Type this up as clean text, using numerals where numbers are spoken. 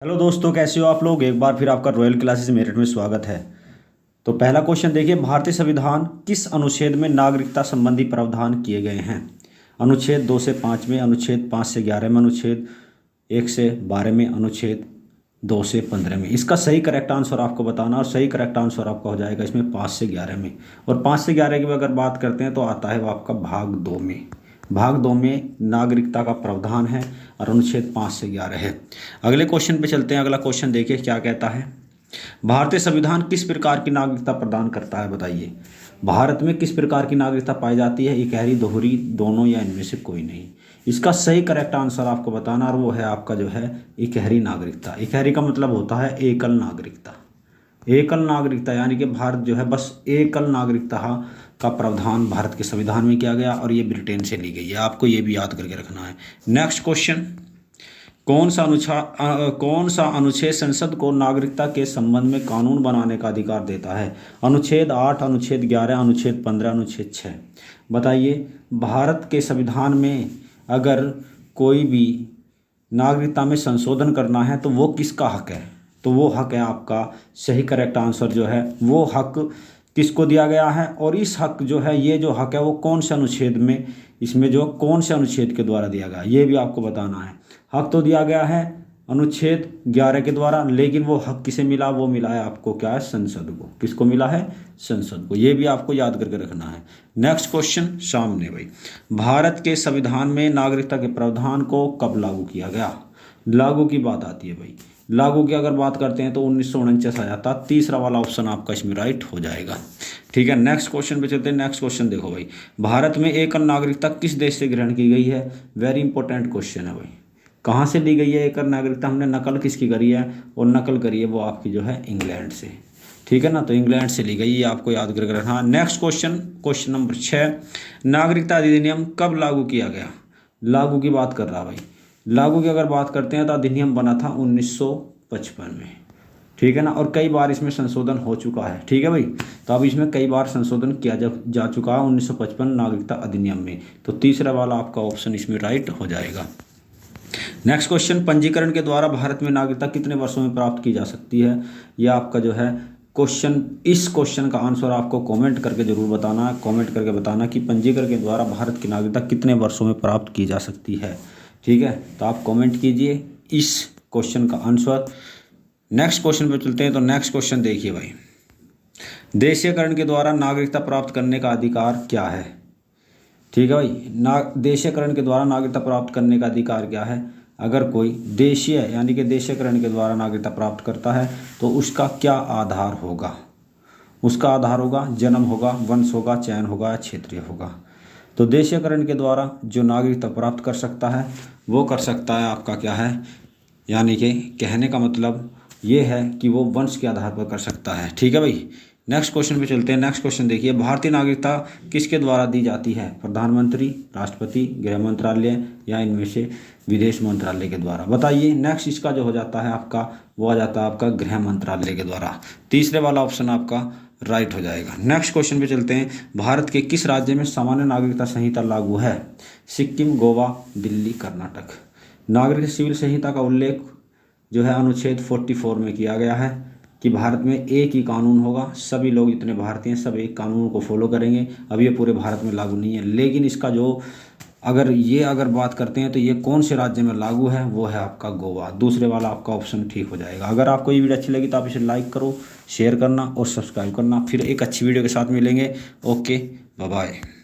Hello दोस्तों, कैसे हो आप लोग। एक बार फिर आपका रॉयल क्लासेस मेरिट में स्वागत है। तो पहला क्वेश्चन देखिए, भारतीय संविधान किस अनुच्छेद में नागरिकता संबंधी प्रावधान किए गए हैं। अनुच्छेद 2 से 5 में, अनुच्छेद 5 से 11 में, अनुच्छेद 1 से 12 में, अनुच्छेद 2 से 15 में। इसका सही करेक्ट आंसर आपको बताना, और सही करेक्ट आंसर आपका हो जाएगा इसमें 5 से 11 में। और 5 से 11 की अगर बात करते हैं तो आता है वो आपका भाग 2 में। भाग 2 में नागरिकता का प्रावधान है और अनुच्छेद 5 से 11 है। अगले क्वेश्चन पे चलते हैं। अगला क्वेश्चन देखिए क्या कहता है। भारतीय संविधान किस प्रकार की नागरिकता प्रदान करता है, बताइए। भारत में किस प्रकार की नागरिकता पाई जाती है, इकहरी, दोहरी, दोनों या इनमें से कोई नहीं। इसका सही करेक्ट आंसर आपको बताना, और वो है आपका जो है इकहरी नागरिकता। इकहरी का मतलब होता है एकल नागरिकता। एकल नागरिकता यानी कि भारत जो है बस एकल नागरिकता का प्रावधान भारत के संविधान में किया गया, और ये ब्रिटेन से ली गई है। आपको ये भी याद करके रखना है। नेक्स्ट क्वेश्चन, कौन सा अनुच्छेद संसद को नागरिकता के संबंध में कानून बनाने का अधिकार देता है। अनुच्छेद 8, अनुच्छेद 11, अनुच्छेद 15, अनुच्छेद 6। बताइए, भारत के संविधान में अगर कोई भी नागरिकता में संशोधन करना है तो वो किसका हक है, तो वो हक है आपका। सही करेक्ट आंसर जो है वो हक किसको दिया गया है, और इस हक जो है, ये जो हक है वो कौन से अनुच्छेद में, इसमें जो कौन से अनुच्छेद के द्वारा दिया गया, ये भी आपको बताना है। हक तो दिया गया है अनुच्छेद 11 के द्वारा, लेकिन वो हक किसे मिला, वो मिला है आपको क्या है, संसद को। किसको मिला है, संसद को। ये भी आपको याद करके रखना है। नेक्स्ट क्वेश्चन सामने भाई, भारत के संविधान में नागरिकता के प्रावधान को कब लागू किया गया। लागू की बात आती है भाई, लागू की अगर बात करते हैं तो 1949 आया था। तीसरा वाला ऑप्शन आपका इसमें राइट हो जाएगा। ठीक है, नेक्स्ट क्वेश्चन पे चलते हैं। नेक्स्ट क्वेश्चन देखो भाई, भारत में एकल नागरिकता किस देश से ग्रहण की गई है। वेरी इंपॉर्टेंट क्वेश्चन है भाई। कहाँ से ली गई है एकल नागरिकता, हमने नकल किसकी करी है, और नकल करी है वो आपकी जो है इंग्लैंड से। ठीक है ना, तो इंग्लैंड से ली गई, ये आपको याद करके रखना। नेक्स्ट क्वेश्चन, क्वेश्चन नंबर 6, नागरिकता अधिनियम कब लागू किया गया। लागू की बात कर रहा भाई। लागू की अगर बात करते हैं तो अधिनियम बना था 1955 में। ठीक है ना, और कई बार इसमें संशोधन हो चुका है। ठीक है भाई, तो अब इसमें कई बार संशोधन किया जा चुका है 1955 नागरिकता अधिनियम में। तो तीसरा वाला आपका ऑप्शन इसमें राइट हो जाएगा। नेक्स्ट क्वेश्चन, पंजीकरण के द्वारा भारत में नागरिकता कितने वर्षों में प्राप्त की जा सकती है। यह आपका जो है क्वेश्चन, इस क्वेश्चन का आंसर आपको कमेंट करके जरूर बताना है। कमेंट करके बताना कि पंजीकरण के द्वारा भारत की नागरिकता कितने वर्षों में प्राप्त की जा सकती है। ठीक है, तो आप कमेंट कीजिए इस क्वेश्चन का आंसर। नेक्स्ट क्वेश्चन पे चलते हैं। तो नेक्स्ट क्वेश्चन देखिए भाई, देशीयकरण के द्वारा नागरिकता प्राप्त करने का अधिकार क्या है। ठीक है भाई, देशीयकरण के द्वारा नागरिकता प्राप्त करने का अधिकार क्या है। अगर कोई देशीय यानी कि देशीयकरण के द्वारा नागरिकता प्राप्त करता है तो उसका क्या आधार होगा। उसका आधार होगा जन्म होगा, वंश होगा, चयन होगा या क्षेत्रीय होगा। तो देशीयकरण के द्वारा जो नागरिकता प्राप्त कर सकता है वो कर सकता है आपका क्या है, यानी कि कहने का मतलब ये है कि वो वंश के आधार पर कर सकता है। ठीक है भाई, नेक्स्ट क्वेश्चन पे चलते हैं। नेक्स्ट क्वेश्चन देखिए, भारतीय नागरिकता किसके द्वारा दी जाती है। प्रधानमंत्री, राष्ट्रपति, गृह मंत्रालय या इनमें से विदेश मंत्रालय के द्वारा। बताइए, नेक्स्ट इसका जो हो जाता है आपका, वो आ जाता है आपका गृह मंत्रालय के द्वारा। तीसरे वाला ऑप्शन आपका राइट हो जाएगा। नेक्स्ट क्वेश्चन पे चलते हैं, भारत के किस राज्य में सामान्य नागरिकता संहिता लागू है। सिक्किम, गोवा, दिल्ली, कर्नाटक। नागरिक सिविल संहिता का उल्लेख जो है अनुच्छेद 44 में किया गया है कि भारत में एक ही कानून होगा, सभी लोग जितने भारतीय हैं सब एक कानून को फॉलो करेंगे। अब ये पूरे भारत में लागू नहीं है, लेकिन इसका जो अगर बात करते हैं तो ये कौन से राज्य में लागू है, वो है आपका गोवा। दूसरे वाला आपका ऑप्शन ठीक हो जाएगा। अगर आपको ये वीडियो अच्छी लगी तो आप इसे लाइक करो, शेयर करना और सब्सक्राइब करना। फिर एक अच्छी वीडियो के साथ मिलेंगे। Okay, bye bye.